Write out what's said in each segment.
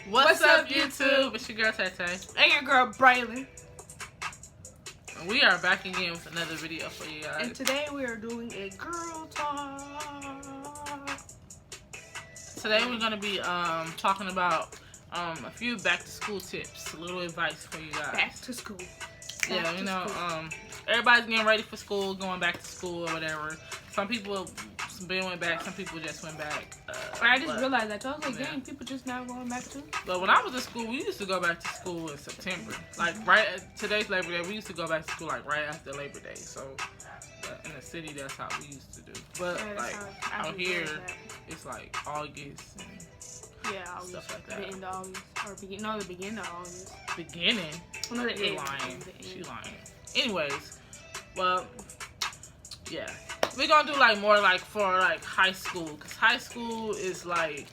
What's up, YouTube? It's your girl TayTay. And your girl Bre'Lyn. And we are back again with another video for you guys. And today we are doing a girl talk. Today we're going to be talking about a few back to school tips, a little advice for you guys. Back to school. Yeah, you know, everybody's getting ready for school, going back to school or whatever. Some people went back, some people just went back. I just realized that. I was like, dang, people just now going back to. But when I was in school, we used to go back to school in September. Like right at today's Labor Day, we used to go back to school like right after Labor Day. So in the city, that's how we used to do. But Yeah, like out here, it's like August and August, stuff like that. The end of August or the beginning of August. Beginning? No, the You're end. lying. She lying. Anyways, well, yeah. We're gonna do like more like for like high school, cause high school is like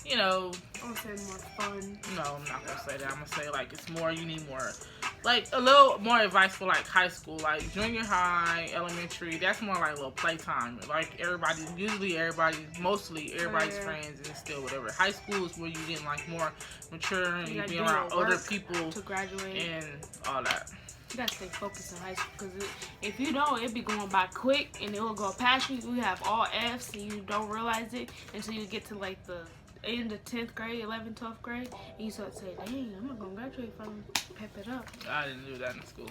you know. I would say more fun. No, I'm not gonna say that. I'm gonna say like it's more. You need more, like a little more advice for like high school, like junior high, elementary. That's more like a little playtime. Like everybody, mostly everybody's friends and still whatever. High school is where you get like more mature and you be around older people to graduate and all that. You gotta stay focused in high school, because if you don't, it'll be going by quick and it will go past you. You have all F's and you don't realize it until you get to like the end of 10th grade, 11th, 12th grade, and you start to say, dang, I'm not gonna graduate if I don't pep it up. I didn't do that in school.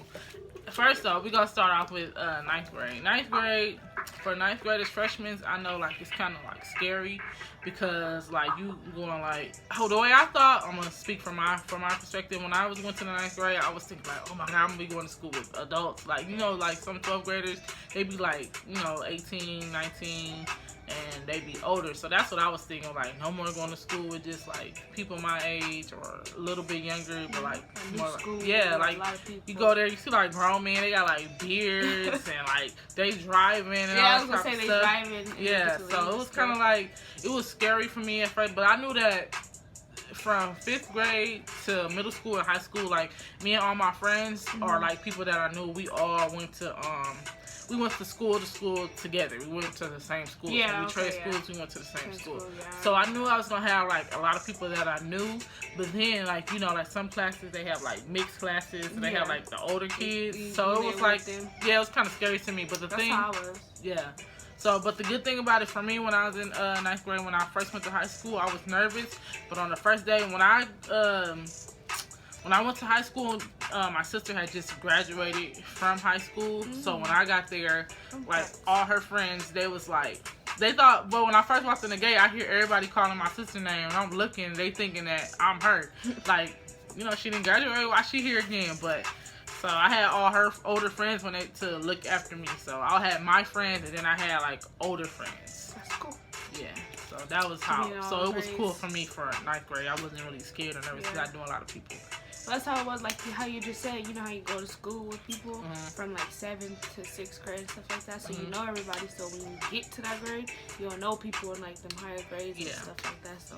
First though, we're gonna start off with 9th grade. 9th grade, for 9th graders, freshmen, I know like it's kind of like scary, because like you going like, the way I thought, I'm gonna speak from my perspective. When I went to the 9th grade, I was thinking like, oh my god, I'm gonna be going to school with adults. Like, you know, like some 12th graders, they be like, you know, 18, 19, and they be older. So that's what I was thinking, like no more going to school with just like people my age or a little bit younger, but like more like, yeah, like you go there, you see like grown men, they got like beards and like they driving and all that stuff. They driving. Yeah, so it was kind of like, it was scary for me at first, but I knew that from 5th grade to middle school and high school, like me and all my friends or like people that I knew, we all went to school together. We went to the same school. Yeah, so we traded schools, we went to the same school. Yeah. So I knew I was gonna have like a lot of people that I knew, but then like, you know, like some classes they have like mixed classes, and they have like the older kids. So it was like, yeah, it was kind of scary to me. But the thing, yeah. So, but the good thing about it for me, when I was in 9th grade, when I first went to high school, I was nervous. But on the first day, when I went to high school, my sister had just graduated from high school. So when I got there, like all her friends, they was like, they thought, but when I first walked in the gate, I hear everybody calling my sister's name, and I'm looking, they thinking that I'm her. Like, you know, she didn't graduate, why she here again? But so I had all her older friends to look after me. So I had my friends, and then I had like older friends. That's cool. Yeah. So that was how. So it was cool for me for 9th grade. I wasn't really scared or nervous because I knew a lot of people. Well, that's how it was, like how you just said. You know how you go to school with people from like 7th to 6th grade and stuff like that. So you know everybody. So when you get to that grade, you'll know people in like them higher grades and stuff like that. So,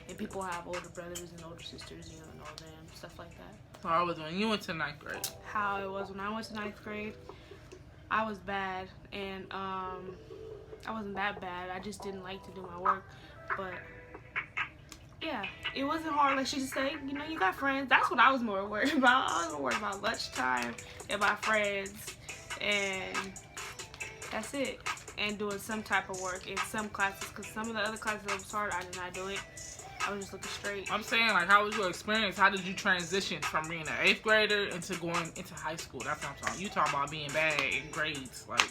and people have older brothers and older sisters. You know them, stuff like that. So I was when you went to 9th grade. How it was when I went to 9th grade, I was bad, and I wasn't that bad. I just didn't like to do my work, but yeah, it wasn't hard. Like she said, you know, you got friends. That's what I was more worried about. I was more worried about lunchtime and my friends, and that's it. And doing some type of work in some classes, because some of the other classes that was hard, I did not do it. I was just looking straight. I'm saying, like, how was your experience? How did you transition from being an 8th grader into going into high school? That's what I'm talking. You talking about being bad in grades, like.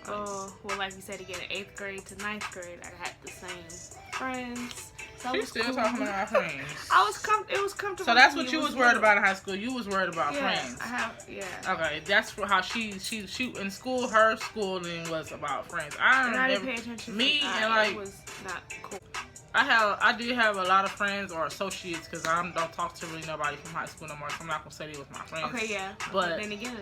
Well, like you said, to get an 8th grade to 9th grade, I had the same friends. So she's still talking about her friends. It was comfortable. So that's what you was worried about in high school. You was worried about friends. Okay, that's how she in school. Her schooling was about friends. I didn't pay attention. It was not cool. I did have a lot of friends or associates, because I don't talk to really nobody from high school no more. So I'm not gonna say they was my friends. Okay, yeah. But then again,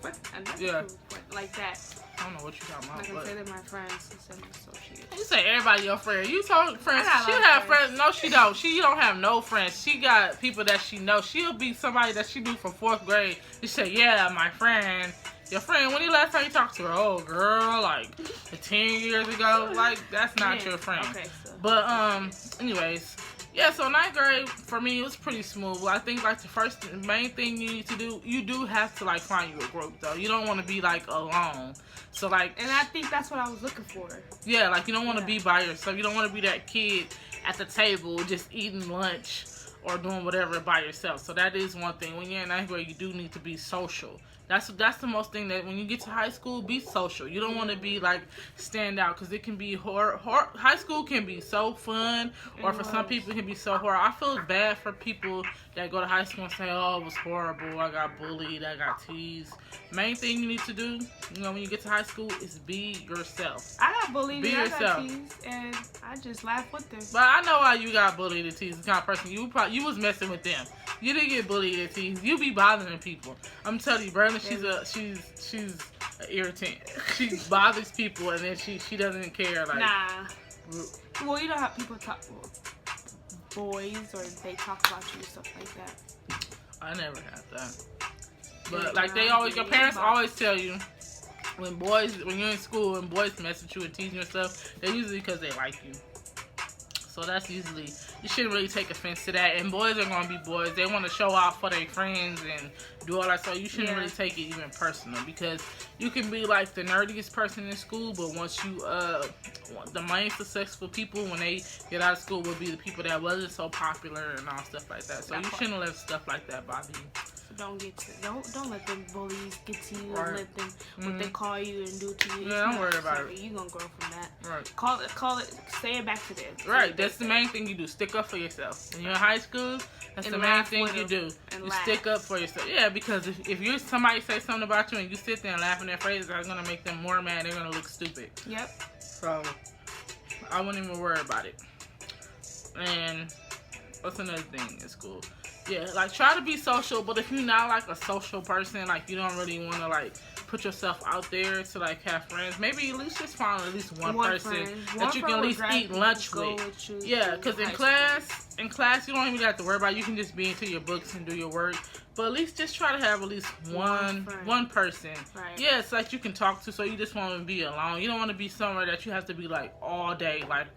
like that. I don't know what you're talking about. I can say they're my friends instead of associates. You say everybody your friend. You talk friends. She have friends. No, she don't. She don't have no friends. She got people that she knows. She'll be somebody that she knew from 4th grade. You say, yeah, my friend. Your friend, when the last time you talked to her? Oh, girl, like 10 years ago. Like, that's not your friend. Okay, so. But anyways, Yeah, so ninth grade for me it was pretty smooth. I think like the main thing you need to do, you do have to like find you a group though. You don't want to be like alone. So like, and I think that's what I was looking for. Yeah, like you don't want to be by yourself. You don't want to be that kid at the table just eating lunch or doing whatever by yourself. So that is one thing. When you're in ninth grade, you do need to be social. That's the most thing that when you get to high school, be social. You don't want to be like stand out because it can be high school can be so fun, or for some people it can be so horrible. I feel bad for people that go to high school and say, "Oh, it was horrible. I got bullied. I got teased." Main thing you need to do, when you get to high school, is be yourself. I got bullied. Be and yourself. I got teased, and I just laugh with them. But I know why you got bullied and teased. The kind of person you was messing with them. You didn't get bullied and teased. You be bothering people. I'm telling you, Bre'Lyn, she's an irritant. She bothers people and then she doesn't care. Like, nah. Well, you know how people talk, boys, or they talk about you and stuff like that. I never had that. But like your parents always tell you when you're in school and boys mess with you and tease you and stuff, they're usually because they like you. So that's usually, you shouldn't really take offense to that. And boys are going to be boys. They want to show off for their friends and do all that. So you shouldn't really take it even personal, because you can be like the nerdiest person in school, but once you, the main successful people when they get out of school will be the people that wasn't so popular and all stuff like that. So you shouldn't let stuff like that bother you. Don't let them bullies get to you, Right. and let them what they call you and do to you. Yeah, don't worry about it. You gonna grow from that. Right. Call it. Say it back to them. Right. That's the main thing you do. Stick up for yourself. When you're in high school, that's the main thing you do. You stick up for yourself. Yeah, because if you're somebody say something about you and you sit there and laugh in their faces, that's gonna make them more mad. They're gonna look stupid. Yep. So I wouldn't even worry about it. And what's another thing in school? Yeah, like try to be social, but if you're not like a social person, like you don't really want to like put yourself out there to like have friends, maybe at least just find at least one person that you can at least eat lunch with. Yeah, because in class you don't even have to worry about it. You can just be into your books and do your work. But at least just try to have at least one person. Right. Yeah, it's like you can talk to, so you just want to be alone. You don't want to be somewhere that you have to be like all day. Like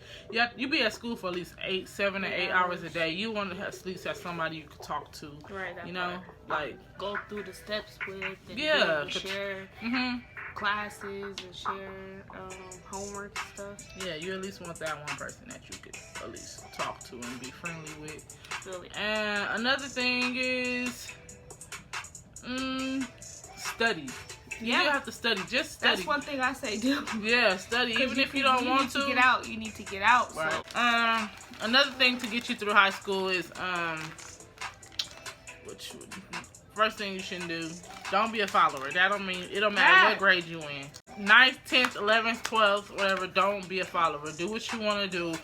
you be at school for at least 7 to 8 hours a day. You want to at least have somebody you can talk to. Right. You know, like go through the steps with. And share classes and share homework and stuff. Yeah, you at least want that one person that you could at least talk to and be friendly with. Really. And another thing is study. Yeah. You have to study. Just study. That's one thing I say do. Yeah, study. Even if you don't want to. Get out. You need to get out. Right. So. Another thing to get you through high school is first thing you shouldn't do, don't be a follower. That don't mean, it don't matter what grade you in. 9th, 10th, 11th, 12th, whatever, don't be a follower. Do what you want to do.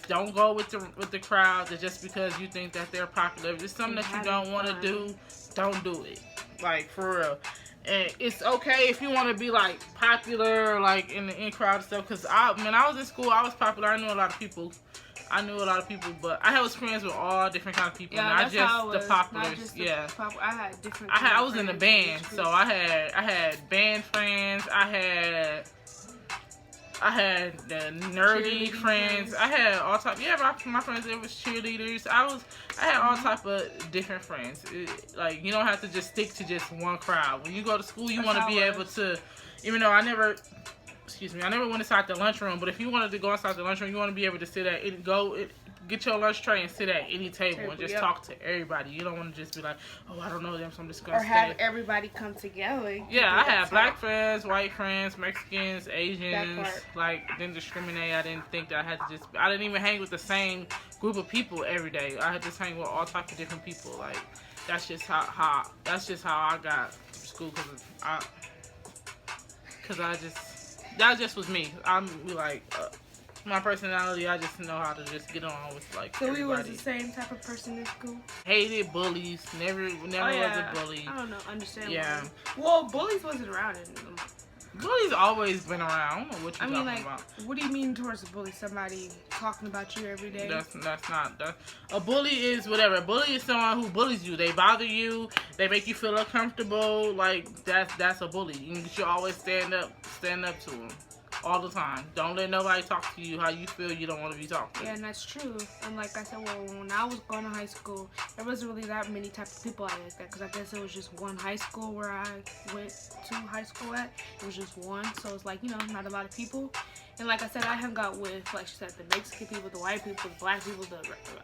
Don't go with the crowd just because you think that they're popular. If it's something that you don't want to do, don't do it. Like, for real. And it's okay if you want to be like popular, like in crowd and stuff. Cause when I was in school, I was popular. I knew a lot of people, but I was friends with all different kind of people, not just the populars. Yeah, I had different. I was in a band, so I had band friends. I had the nerdy friends. I had all type. Yeah, my friends, it was cheerleaders. I had all type of different friends. Like, you don't have to just stick to just one crowd. When you go to school, you want to be able to. Even though I never went inside the lunchroom, but if you wanted to go inside the lunchroom, you want to be able to sit at it, get your lunch tray and sit at any table and just talk to everybody. You don't want to just be like, oh, I don't know them, so I'm just going to stay. Or have everybody come together. Yeah, I had black friends, white friends, Mexicans, Asians. Like, didn't discriminate. I didn't think that I didn't even hang with the same group of people every day. I had to hang with all types of different people. Like, that's just how I got to school, because that just was me. I'm like, my personality, I just know how to just get on with like everybody. So we was the same type of person in school? Hated bullies. Never was a bully. I don't know. Understand. Yeah. Well, bullies wasn't around in Bullies always been around. I don't know what you're talking about. What do you mean towards a bully? Somebody talking about you every day? That's not. A bully is whatever. A bully is someone who bullies you. They bother you. They make you feel uncomfortable. Like, that's a bully. You should always stand up to them. all the time. Don't let nobody talk to you how you feel you don't want to be talked to. Yeah, and that's true. And like I said, well, when I was going to high school, there wasn't really that many type of people like that, because I guess it was just one high school where I went to high school at. It was just one, so it's like, you know, not a lot of people. And like I said, I hung out with, like she said, the Mexican people, the white people, the black people,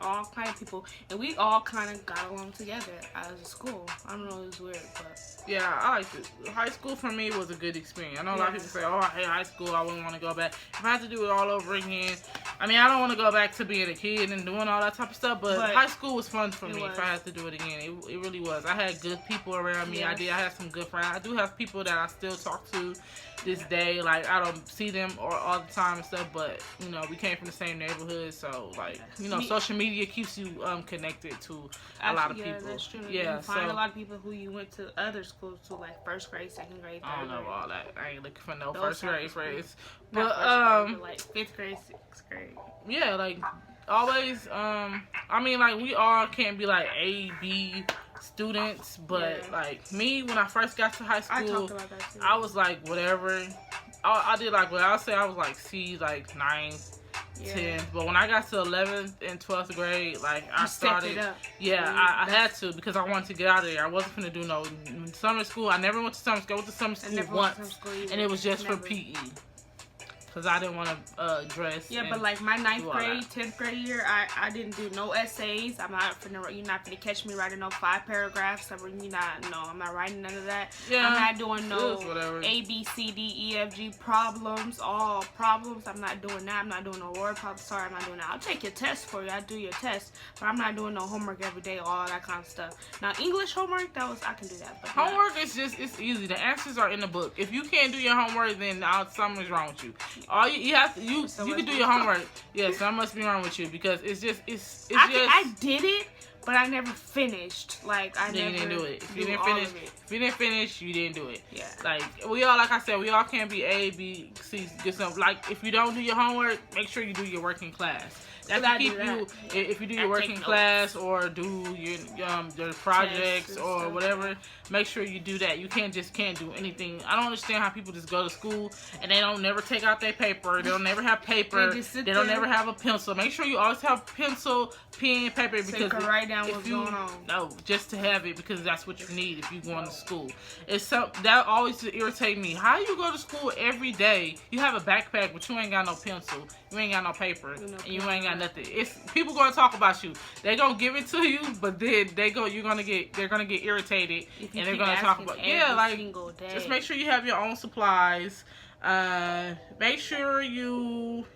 all kind of people, and we all kind of got along together as a school. I don't know, it was weird, but yeah, I liked it. High school for me was a good experience. I know a lot of people say, "Oh, I hate high school. I wouldn't want to go back." If I had to do it all over again, I mean, I don't want to go back to being a kid and doing all that type of stuff. But high school was fun for me. If I had to do it again, it really was. I had good people around me. I had some good friends. I do have people that I still talk to this day. Like, I don't see them all the time and stuff, but you know, we came from the same neighborhood, so like, you know, social media keeps you connected to a lot of people. That's true. Yeah, you find a lot of people who you went to other schools to, like first grade, second grade, third grade. I don't know all that. I ain't looking for no first grade friends. But like fifth grade, sixth grade. Yeah, like always. I mean, like we all can't be like A, B students, but like me, when I first got to high school, I talked about that too. I was like whatever. I did like what I'll say. I was like C, like 9th, 10th. But when I got to 11th and 12th grade, like I started. I had to, because I wanted to get out of there. I wasn't gonna do no summer school. I never went to summer school. I went to summer school once, and it was just for PE. Because I didn't want to dress. Yeah, but like my 9th grade, 10th grade year, I didn't do no essays. You're not finna catch me writing no 5 paragraphs. I'm not writing none of that. Yeah, I'm not doing no A, B, C, D, E, F, G problems, all problems. I'm not doing that. I'm not doing no word problems. Sorry, I'm not doing that. I'll take your test for you. I'll do your test. But I'm not doing no homework every day, all that kind of stuff. Now, English homework, I can do that. But homework is it's easy. The answers are in the book. If you can't do your homework, then something's wrong with you. All you can do your homework. Yeah, something must be wrong with you, because I did it, but I never finished. Like you didn't do it. If you didn't finish, you didn't do it. Yeah. Like like I said, we all can't be A, B, C, get something. Like if you don't do your homework, make sure you do your work in class. If you do your work in class or do your projects or whatever, make sure you do that. You can't do anything. I don't understand how people just go to school and they don't never take out their paper. They don't never have paper. They don't never have a pencil. Make sure you always have pencil, pen, paper, because you can write down what's going on. No, just to have it, because that's what you need if you going to school. That always irritates me. How you go to school every day? You have a backpack, but you ain't got no pencil. You ain't got no paper, and you ain't got nothing. It's people gonna talk about you. They gonna give it to you, but then they're gonna get irritated, and they're gonna talk about just make sure you have your own supplies. Make sure you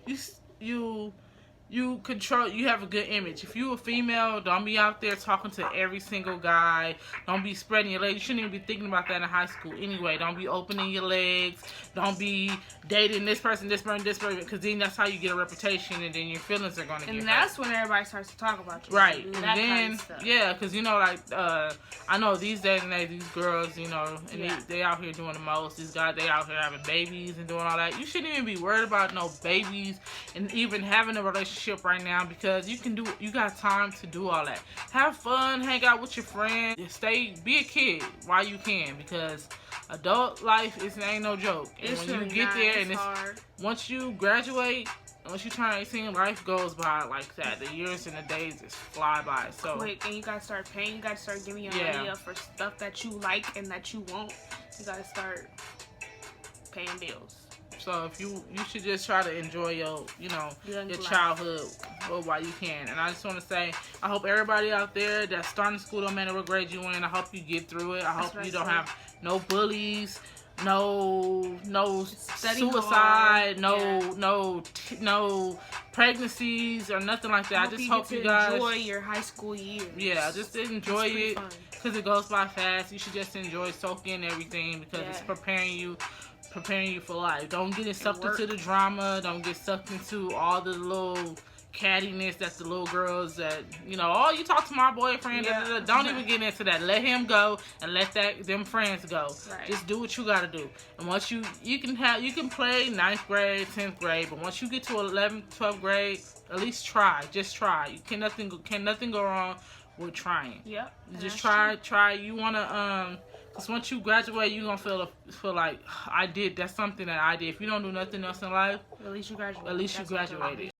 have a good image. If you a female, don't be out there talking to every single guy. Don't be spreading your legs. You shouldn't even be thinking about that in high school anyway. Don't be opening your legs. Don't be dating this person, because then that's how you get a reputation, and then your feelings are going to get hurt. And that's when everybody starts to talk about you. Right. And then, because, I know these days and age, these girls, and they out here doing the most. These guys, they out here having babies and doing all that. You shouldn't even be worried about no babies and even having a relationship right now, because you got time to do all that. Have fun, hang out with your friends, be a kid while you can, because adult life ain't no joke. And when you get there, and hard. Once you graduate, once you turn 18, life goes by like that. The years and the days just fly by. So quick, and you gotta start paying. You gotta start giving your money up for stuff that you like and that you want. You gotta start paying bills. So if you should just try to enjoy your childhood while you can. And I just want to say, I hope everybody out there that's starting school, no matter what grade you in, I hope you get through it. I hope you don't have no bullies, no suicide, no pregnancies or nothing like that. I just hope you guys enjoy your high school years. Yeah, just enjoy it, because it goes by fast. You should just enjoy soaking everything, because it's preparing you for life. Don't get sucked into the drama. Don't get sucked into all the little cattiness that the little girls that you talk to my boyfriend. Don't even get into that. Let him go and let them friends go. Right. Just do what you gotta do. And once you can play 9th grade, 10th grade, but once you get to 11th, 12th grade, at least try. Just try. Can nothing go wrong with trying. Yep. Just try. You wanna Because once you graduate, you're going to feel like, that's something that I did. If you don't do nothing else in life, at least you graduated. At least you graduated.